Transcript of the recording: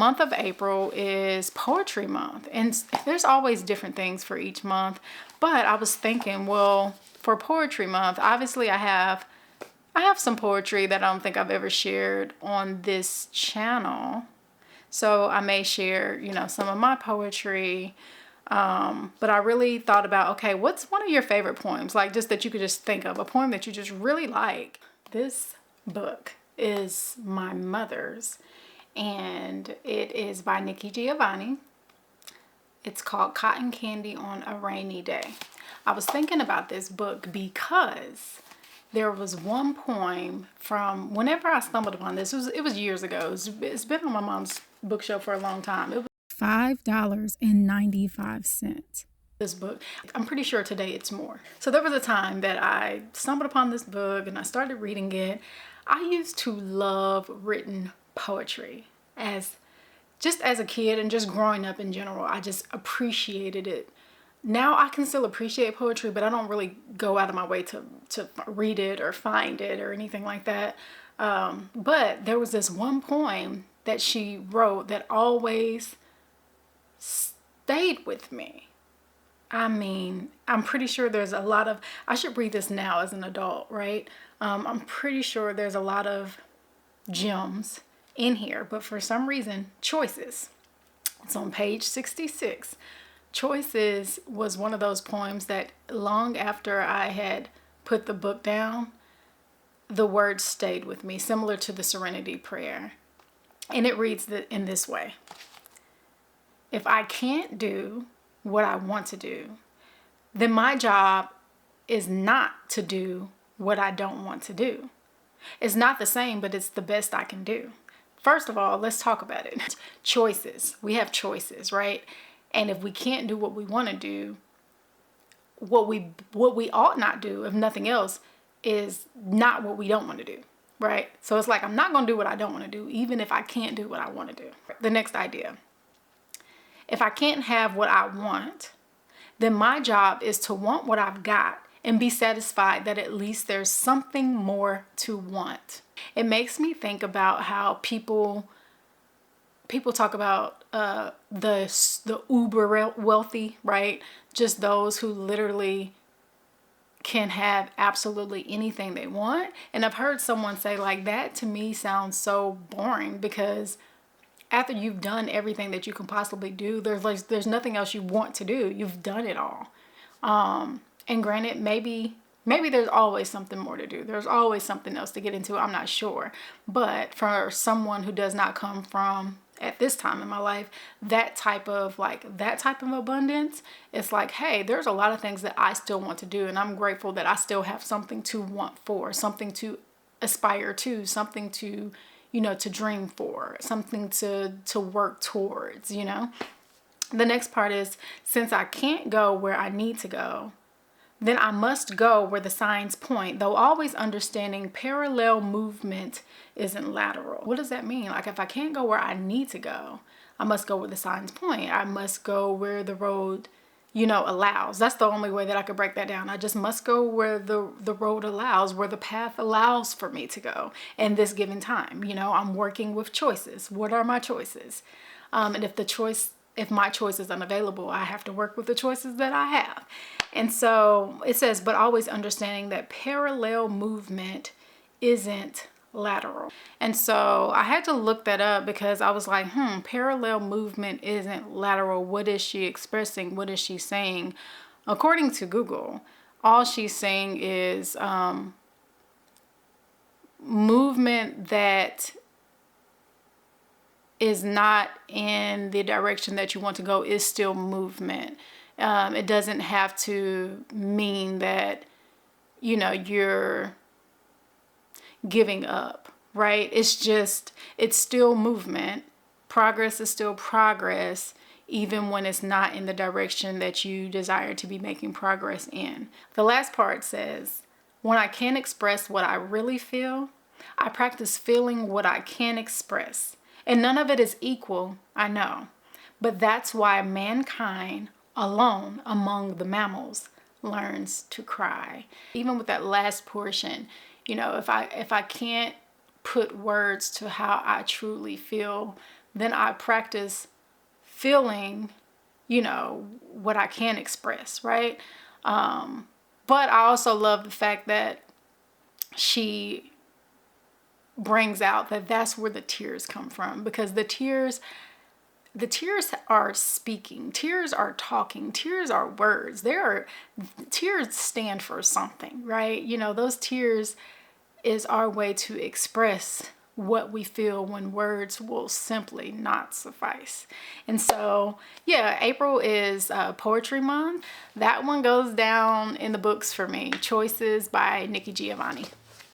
Month of April is poetry month, and there's always different things for each month, but I was thinking, well, for poetry month, obviously I have some poetry that I don't think I've ever shared on this channel, so I may share, some of my poetry. But I really thought about, okay, what's one of your favorite poems, like just that you could just think of a poem that you just really like. This book is my mother's, and it is by Nikki Giovanni. It's called Cotton Candy on a Rainy Day. I was thinking about this book because there was one poem from whenever I stumbled upon this. It was years ago. It's been on my mom's bookshelf for a long time. It was $5.95. This book, I'm pretty sure today it's more. So there was a time that I stumbled upon this book and I started reading it. I used to love written poetry as a kid, and just growing up in general. I just appreciated it. Now I can still appreciate poetry, but I don't really go out of my way to read it or find it or anything like that. But there was this one poem that she wrote that always stayed with me. I mean, I'm pretty sure there's a lot of, I should read this now as an adult, right? I'm pretty sure there's a lot of gems in here, but for some reason, Choices. It's on page 66. Choices was one of those poems that long after I had put the book down, the words stayed with me, similar to the Serenity Prayer. And it reads in this way. If I can't do what I want to do, then my job is not to do what I don't want to do. It's not the same, but it's the best I can do. First of all, let's talk about it. Choices. We have choices, right? And if we can't do what we want to do, what we ought not do, if nothing else, is not what we don't want to do, right? So it's like, I'm not going to do what I don't want to do, even if I can't do what I want to do. The next idea. If I can't have what I want, then my job is to want what I've got and be satisfied that at least there's something more to want. It makes me think about how people talk about the uber wealthy, right? Just those who literally can have absolutely anything they want. And I've heard someone say, like, that to me sounds so boring, because after you've done everything that you can possibly do, there's nothing else you want to do. You've done it all. And granted, maybe there's always something more to do. There's always something else to get into. I'm not sure. But for someone who does not come from, at this time in my life, that type of abundance, it's like, hey, there's a lot of things that I still want to do. And I'm grateful that I still have something to want for, something to aspire to, something to, to dream for, something to work towards, The next part is, since I can't go where I need to go, then I must go where the signs point, though always understanding parallel movement isn't lateral. What does that mean? Like, if I can't go where I need to go, I must go where the signs point. I must go where the road, allows. That's the only way that I could break that down. I just must go where the road allows, where the path allows for me to go in this given time. I'm working with choices. What are my choices? And if my choice is unavailable, I have to work with the choices that I have. And so it says, but always understanding that parallel movement isn't lateral. And so I had to look that up, because I was like, parallel movement isn't lateral. What is she expressing? What is she saying? According to Google, all she's saying is movement that is not in the direction that you want to go is still movement. It doesn't have to mean that, you're giving up, right? It's still movement. Progress is still progress, even when it's not in the direction that you desire to be making progress in. The last part says, when I can't express what I really feel, I practice feeling what I can express. And none of it is equal, I know. But that's why mankind, alone among the mammals, learns to cry. Even with that last portion, if I can't put words to how I truly feel, then I practice feeling, you know, what I can express, right? But I also love the fact that she brings out that that's where the tears come from, because the tears are speaking, tears are talking, tears are words. Tears stand for something, right? You know, those tears is our way to express what we feel when words will simply not suffice. And so, yeah, April is Poetry Month. That one goes down in the books for me. Choices by Nikki Giovanni.